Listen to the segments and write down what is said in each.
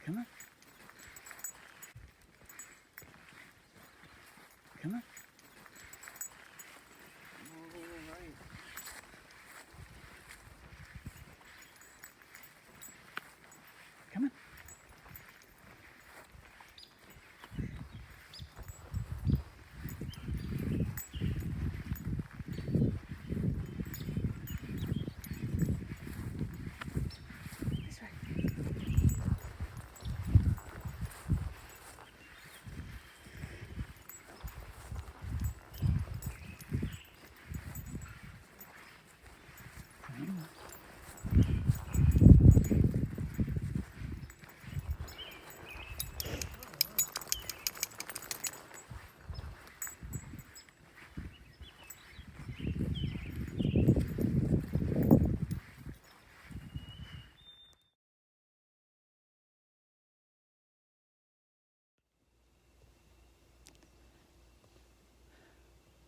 Come on. Come on. Come on. That's right.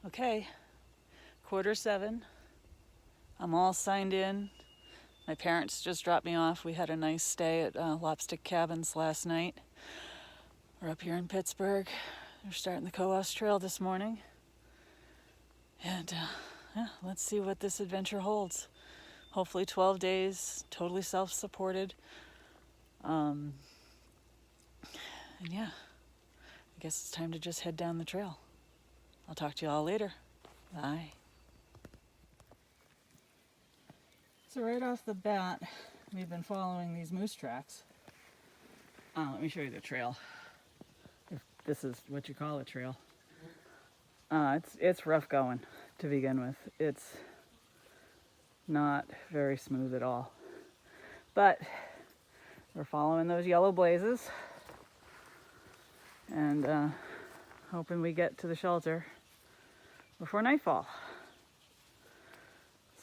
Okay, 6:45. I'm all signed in. My parents just dropped me off. We had a nice stay at Lobstick Cabins last night. We're up here in Pittsburgh. We're starting the Cohos Trail this morning. And yeah, let's see what this adventure holds. Hopefully 12 days, totally self-supported. And yeah, I guess it's time to just head down the trail. I'll talk to you all later. Bye. So right off the bat, we've been following these moose tracks. Let me show you the trail, if this is what you call a trail. It's rough going to begin with. It's not very smooth at all. But we're following those yellow blazes and hoping we get to the shelter before nightfall.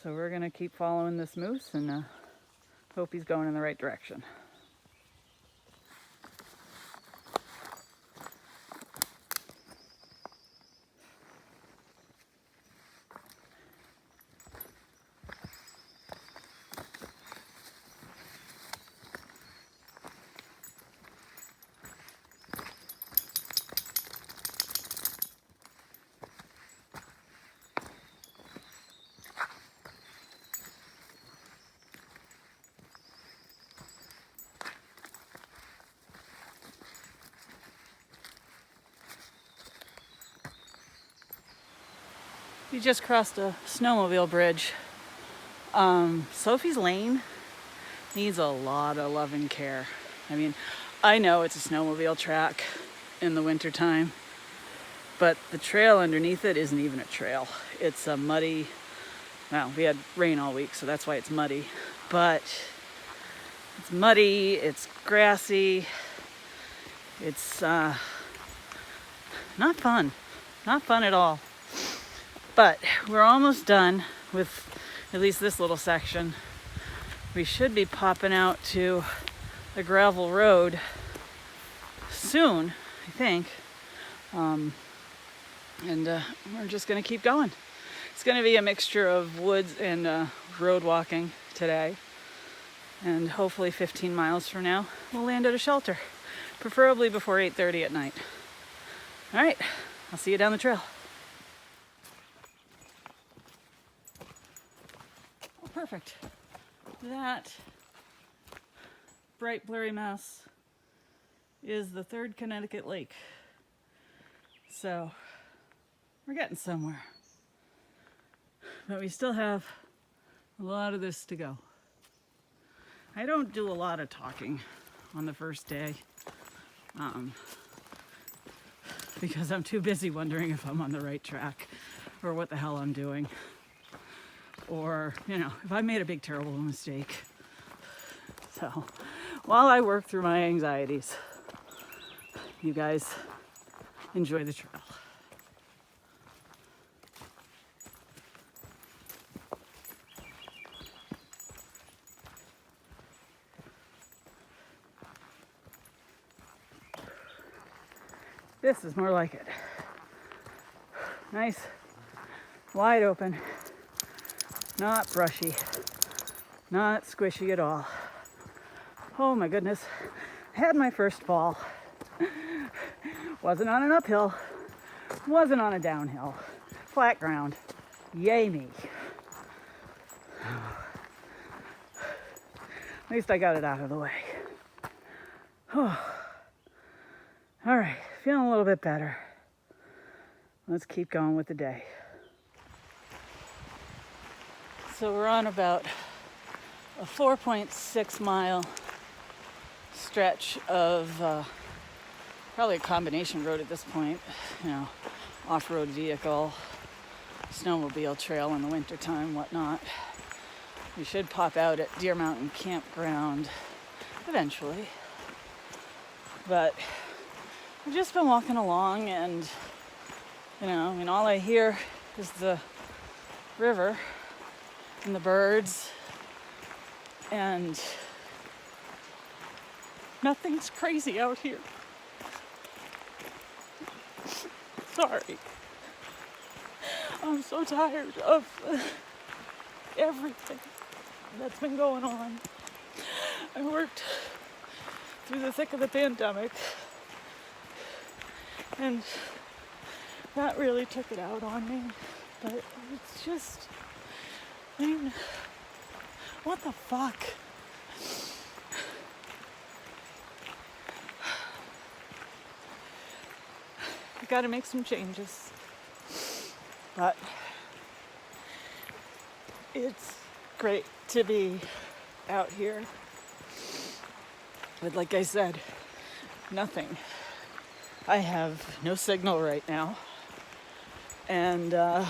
So we're gonna keep following this moose and hope he's going in the right direction. We just crossed a snowmobile bridge. Sophie's Lane needs a lot of love and care. I mean, I know it's a snowmobile track in the wintertime, but the trail underneath it isn't even a trail. It's a muddy, well, we had rain all week, so that's why it's muddy. But it's muddy, it's grassy, it's not fun. Not fun at all. But we're almost done with at least this little section. We should be popping out to the gravel road soon, I think. And we're just gonna keep going. It's gonna be a mixture of woods and road walking today. And hopefully 15 miles from now, we'll land at a shelter, preferably before 8:30 at night. All right, I'll see you down the trail. Oh, perfect. That bright blurry mess is the third Connecticut lake. So we're getting somewhere. But we still have a lot of this to go. I don't do a lot of talking on the first day because I'm too busy wondering if I'm on the right track or what the hell I'm doing. Or, you know, if I made a big, terrible mistake. So, while I work through my anxieties, you guys enjoy the trail. This is more like it. Nice, wide open. Not brushy, not squishy at all. Oh my goodness, Had my first fall. Wasn't on an uphill. Wasn't on a downhill. Flat ground. Yay me. At least I got it out of the way. All right, feeling a little bit better. Let's keep going with the day. So we're on about a 4.6 mile stretch of probably a combination road at this point. You know, off-road vehicle, snowmobile trail in the wintertime, whatnot. We should pop out at Deer Mountain Campground eventually. But I've just been walking along and, you know, I mean, all I hear is the river and the birds, and nothing's crazy out here. Sorry. I'm so tired of everything that's been going on. I worked through the thick of the pandemic, and that really took it out on me. But it's just, I mean, what the fuck? I gotta make some changes. But it's great to be out here. But like I said, nothing. I have no signal right now. And that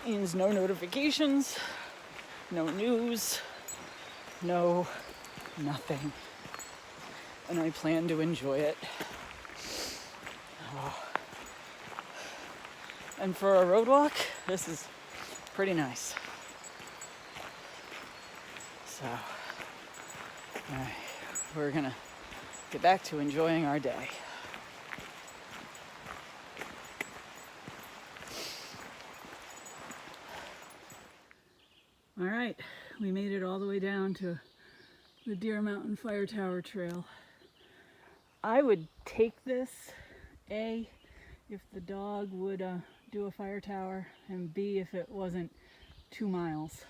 means no notifications, no news, no nothing. And I plan to enjoy it. Oh. And for a road walk, this is pretty nice. So, all right, we're gonna get back to enjoying our day. All right, we made it all the way down to the Deer Mountain Fire Tower Trail. I would take this, A, if the dog would do a fire tower, and B, if it wasn't 2 miles.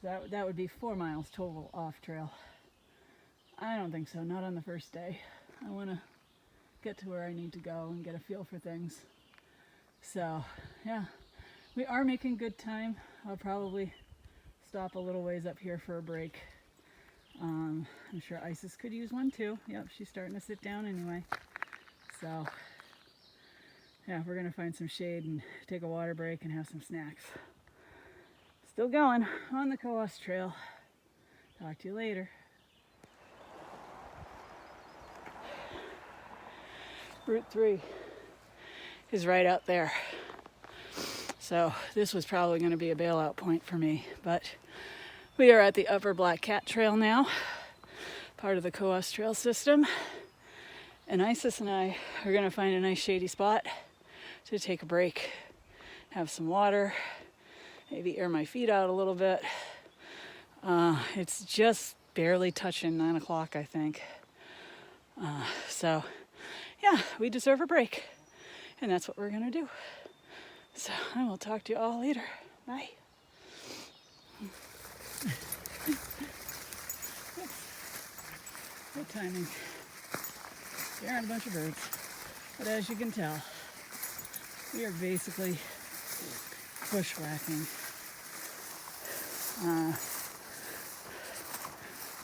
That would be 4 miles total off trail. I don't think so, not on the first day. I want to get to where I need to go and get a feel for things. So, yeah, we are making good time. I'll probably stop a little ways up here for a break. I'm sure Isis could use one too. Yep, she's starting to sit down anyway. So, yeah, we're gonna find some shade and take a water break and have some snacks. Still going on the Cohos Trail. Talk to you later. Route 3 is right out there. So this was probably going to be a bailout point for me, but we are at the Upper Black Cat Trail now, part of the Cohos Trail system. And Isis and I are going to find a nice shady spot to take a break, have some water, maybe air my feet out a little bit. It's just barely touching 9 o'clock, I think. So yeah, we deserve a break, and that's what we're going to do. So I will talk to you all later. Bye. Good timing. Scaring a bunch of birds. But as you can tell, we are basically bushwhacking.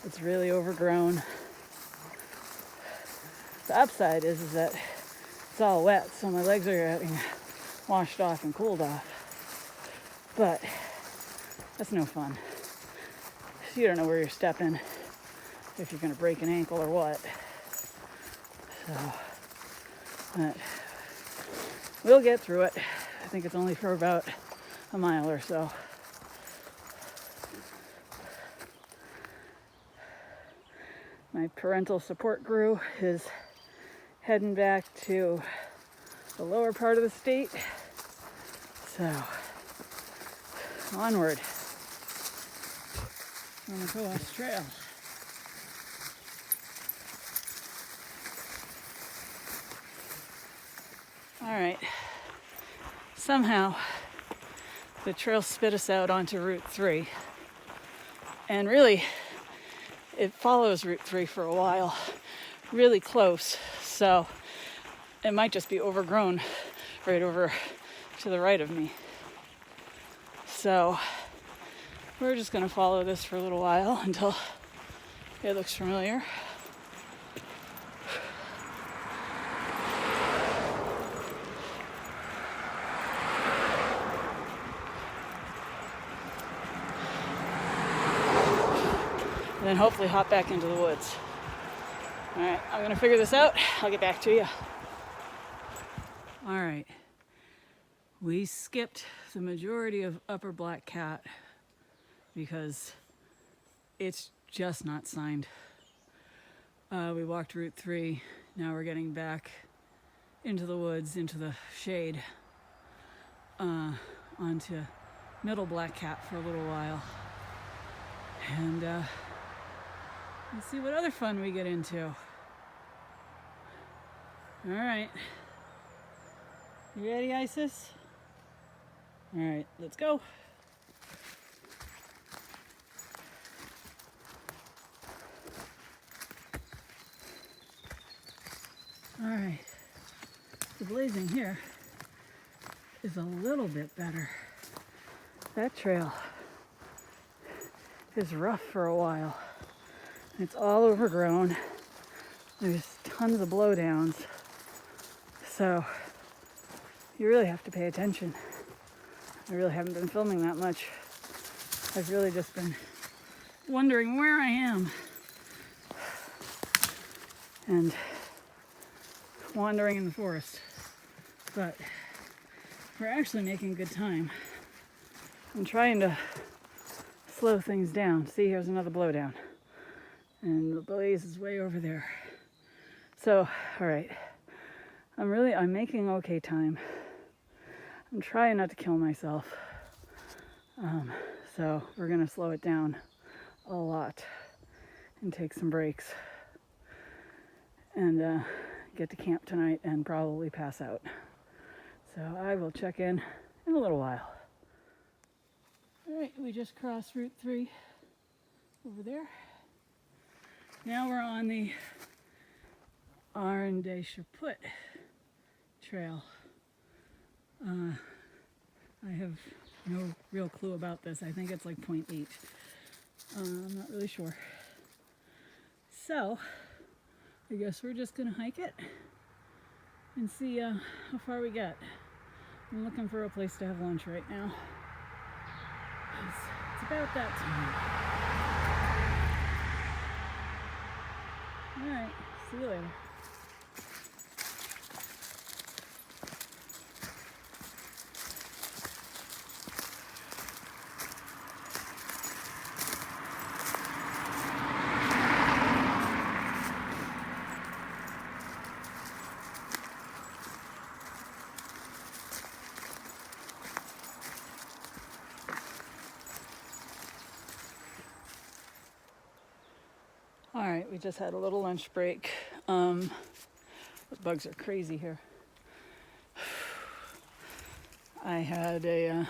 It's really overgrown. The upside is that it's all wet, so my legs are getting washed off and cooled off. But that's no fun. You don't know where you're stepping, if you're going to break an ankle or what. So, but we'll get through it. I think it's only for about a mile or so. My parental support crew is heading back to the lower part of the state. So, onward on the Cohos Trail. All right. Somehow the trail spit us out onto Route 3. And really, it follows Route 3 for a while, really close. So it might just be overgrown right over to the right of me. So we're just going to follow this for a little while until it looks familiar. And then hopefully hop back into the woods. All right, I'm gonna figure this out. I'll get back to you. All right, we skipped the majority of Upper Black Cat because it's just not signed. We walked Route 3. Now we're getting back into the woods, into the shade, onto Middle Black Cat for a little while. And let's see what other fun we get into. All right. You ready, Isis? All right, let's go. All right. The blazing here is a little bit better. That trail is rough for a while. It's all overgrown. There's tons of blowdowns. So you really have to pay attention. I really haven't been filming that much. I've really just been wondering where I am and wandering in the forest. But we're actually making good time. I'm trying to slow things down. See, here's another blowdown. And the blaze is way over there. So, all right. I'm making okay time. I'm trying not to kill myself. So we're gonna slow it down a lot and take some breaks and get to camp tonight and probably pass out. So I will check in a little while. All right, we just crossed Route 3 over there. Now we're on the Arn de Chaput trail. I have no real clue about this. I think it's like 0.8. I'm not really sure. So, I guess we're just gonna hike it and see how far we get. I'm looking for a place to have lunch right now. It's about that time. All right, see you later. All right, we just had a little lunch break. The bugs are crazy here. I had a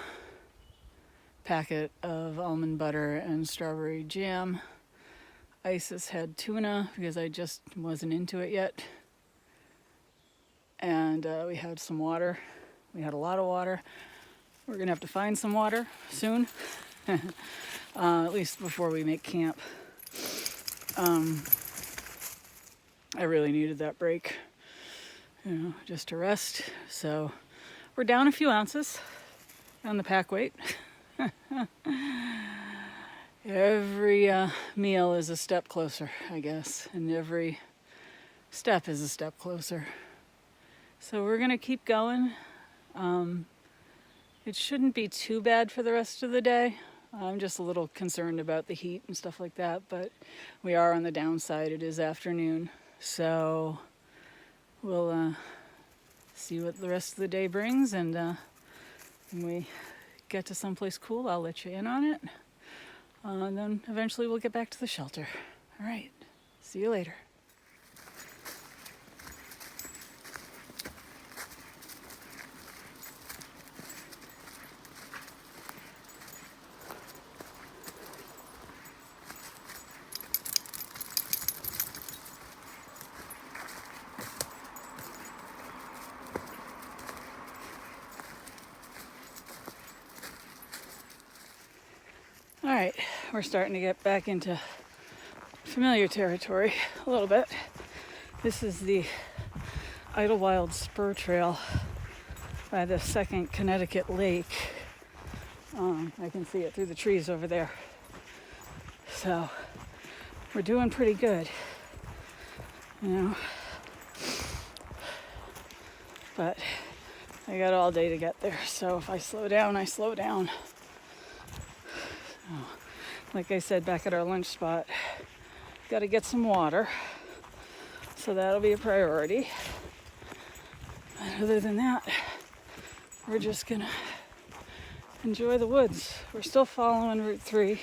packet of almond butter and strawberry jam. Isis had tuna because I just wasn't into it yet. And we had some water. We had a lot of water. We're gonna have to find some water soon, at least before we make camp. I really needed that break, just to rest. So we're down a few ounces on the pack weight. Every meal is a step closer, I guess, and every step is a step closer. So we're gonna keep going. It shouldn't be too bad for the rest of the day. I'm just a little concerned about the heat and stuff like that, but we are on the downside. It is afternoon, so we'll see what the rest of the day brings, and when we get to someplace cool, I'll let you in on it. And then eventually we'll get back to the shelter. All right, see you later. right, we're starting to get back into familiar territory a little bit. This is the Idlewild Spur Trail by the second Connecticut Lake. I can see it through the trees over there. So we're doing pretty good, you know. But I got all day to get there, so if I slow down, I slow down. So, like I said back at our lunch spot, got to get some water, so that'll be a priority. But other than that, we're just gonna enjoy the woods. We're still following Route 3.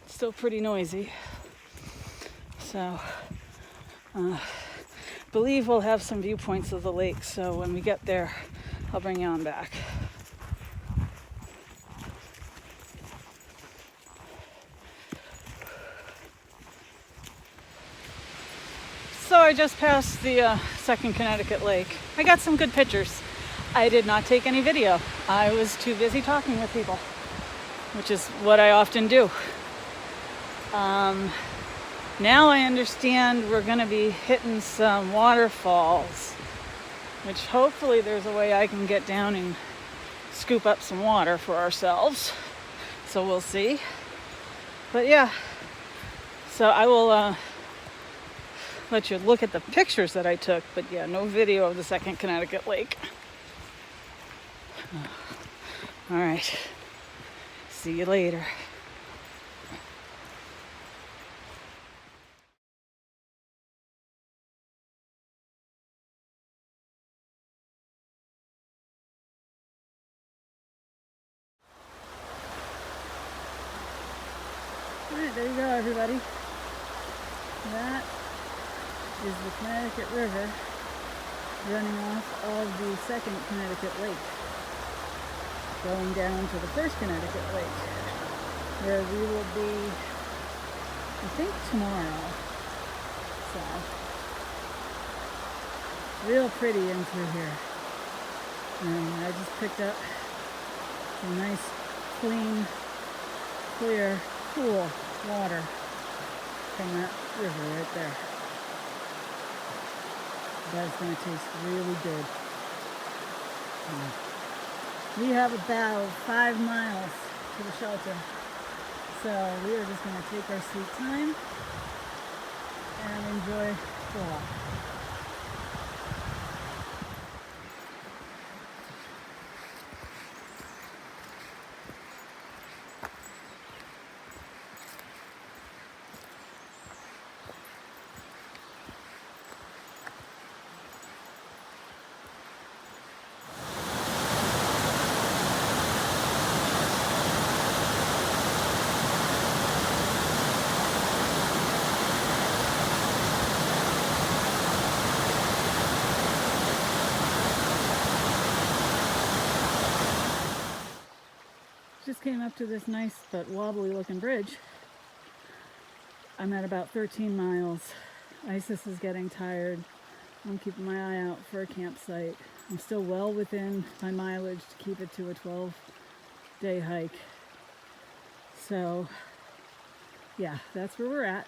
It's still pretty noisy. So, believe we'll have some viewpoints of the lake, so when we get there, I'll bring you on back. So I just passed the second Connecticut Lake. I got some good pictures. I did not take any video. I was too busy talking with people, which is what I often do. Now I understand we're going to be hitting some waterfalls, which hopefully there's a way I can get down and scoop up some water for ourselves. So we'll see. But yeah, so I will let you look at the pictures that I took, but yeah, no video of the second Connecticut Lake. All right, see you later. All right, there you go, everybody. That is the Connecticut River running off of the second Connecticut Lake, going down to the first Connecticut Lake, where we will be, I think, tomorrow. So, real pretty in through here. And I just picked up some nice, clean, clear, cool water from that river right there. That's going to taste really good. We have about 5 miles to the shelter, so we are just going to take our sweet time and enjoy the walk. Just came up to this nice but wobbly looking bridge. I'm at about 13 miles. Isis is getting tired. I'm keeping my eye out for a campsite. I'm still well within my mileage to keep it to a 12-day hike. So yeah, that's where we're at.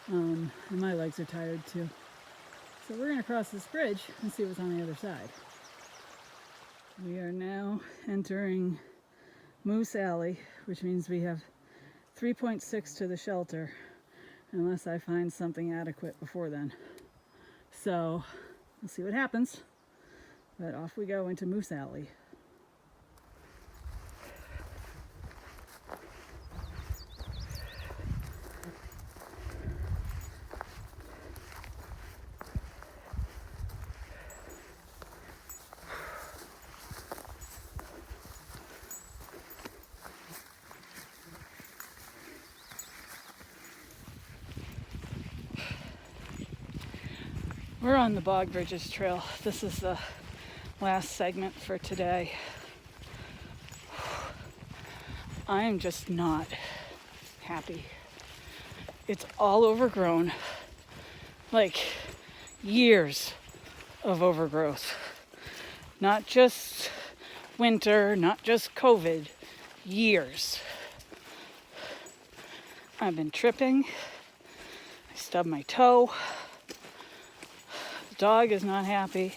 And my legs are tired too. So we're gonna cross this bridge and see what's on the other side. We are now entering Moose Alley, which means we have 3.6 to the shelter, unless I find something adequate before then. So we'll see what happens, but off we go into Moose Alley. We're on the Bog Bridges Trail. This is the last segment for today. I am just not happy. It's all overgrown. Like years of overgrowth. Not just winter, not just COVID, years. I've been tripping. I stubbed my toe. The dog is not happy.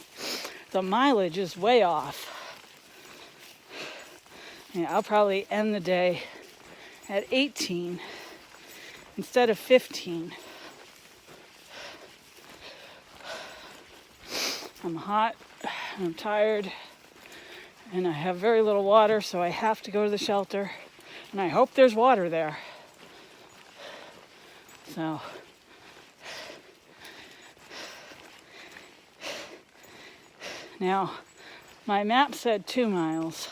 The mileage is way off. Yeah, I'll probably end the day at 18 instead of 15. I'm hot, I'm tired, and I have very little water, so I have to go to the shelter, and I hope there's water there. So, now, my map said 2 miles.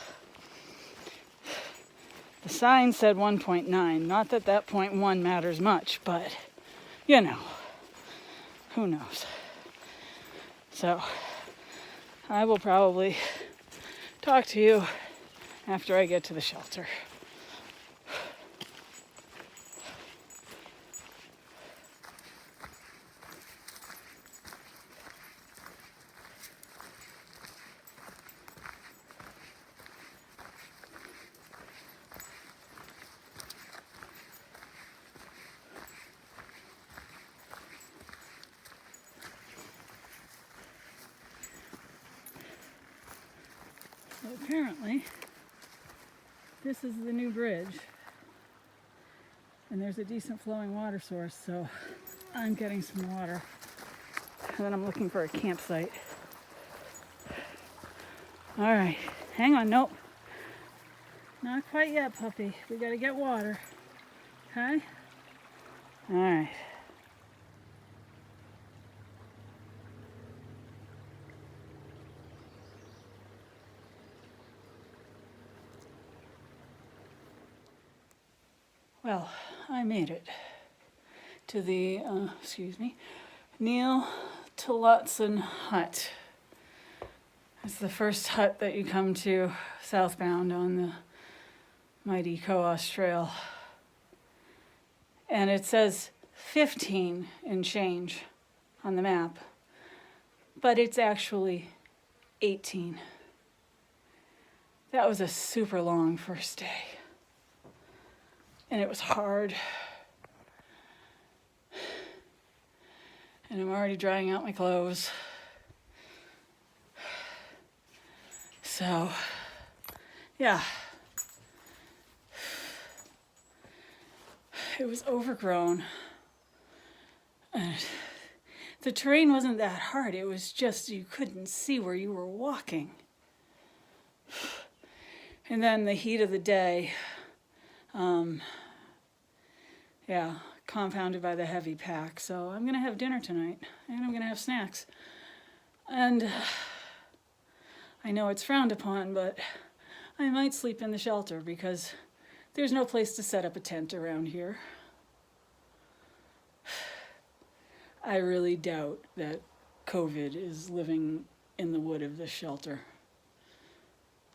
The sign said 1.9. Not that that 0.1 matters much, but, you know, who knows. So, I will probably talk to you after I get to the shelter. So apparently, this is the new bridge, and there's a decent flowing water source, so I'm getting some water, and then I'm looking for a campsite. All right, hang on, nope. Not quite yet, puppy. We gotta get water, okay? All right. Well, I made it to the, Neil Tillotson hut. It's the first hut that you come to southbound on the mighty Cohos Trail. And it says 15 and change on the map, but it's actually 18. That was a super long first day. And it was hard. And I'm already drying out my clothes. So, yeah. It was overgrown. And the terrain wasn't that hard. It was just you couldn't see where you were walking. And then the heat of the day, compounded by the heavy pack. So I'm gonna have dinner tonight, and I'm gonna have snacks. And I know it's frowned upon, but I might sleep in the shelter because there's no place to set up a tent around here. I really doubt that COVID is living in the wood of this shelter.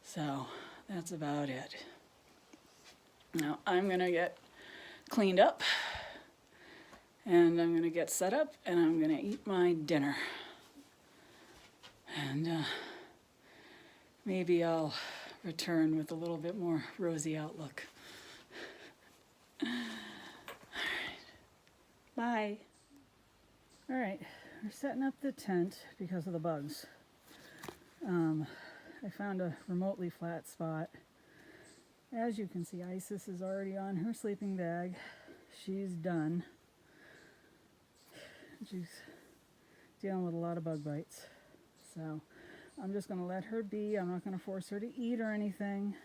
So that's about it. Now I'm gonna get cleaned up, and I'm gonna get set up, and I'm gonna eat my dinner. And maybe I'll return with a little bit more rosy outlook. All right. Bye. All right, we're setting up the tent because of the bugs. I found a remotely flat spot. As you can see, Isis is already on her sleeping bag. She's done. She's dealing with a lot of bug bites. So I'm just gonna let her be. I'm not gonna force her to eat or anything.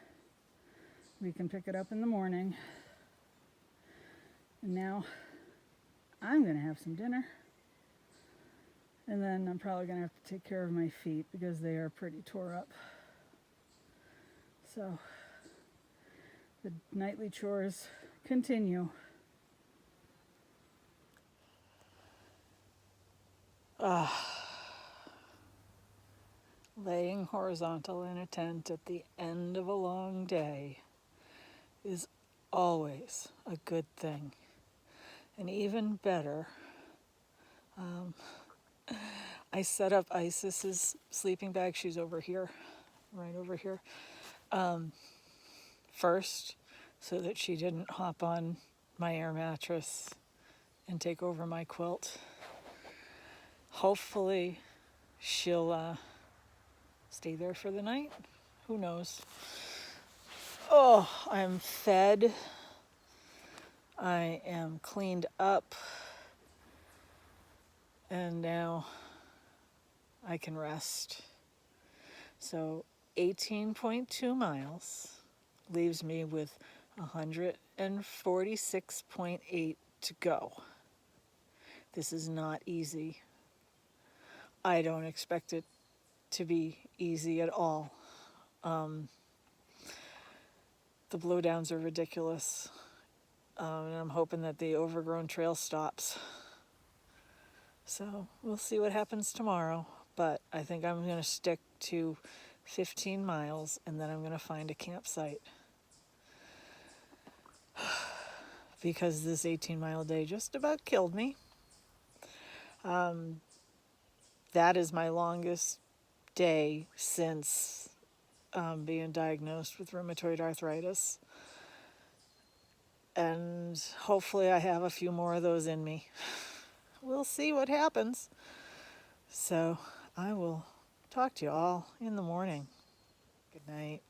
We can pick it up in the morning. And now I'm gonna have some dinner. And then I'm probably gonna have to take care of my feet because they are pretty tore up. So the nightly chores continue. Laying horizontal in a tent at the end of a long day is always a good thing. And even better, I set up Isis's sleeping bag. She's over here, right over here, first, so that she didn't hop on my air mattress and take over my quilt. Hopefully she'll stay there for the night. Who knows? Oh, I'm fed. I am cleaned up. And now I can rest. So 18.2 miles leaves me with 146.8 to go. This is not easy. I don't expect it to be easy at all. The blowdowns are ridiculous. And I'm hoping that the overgrown trail stops. So we'll see what happens tomorrow. But I think I'm going to stick to 15 miles and then I'm going to find a campsite. Because this 18-mile day just about killed me. That is my longest day since being diagnosed with rheumatoid arthritis. And hopefully I have a few more of those in me. We'll see what happens. So I will talk to you all in the morning. Good night.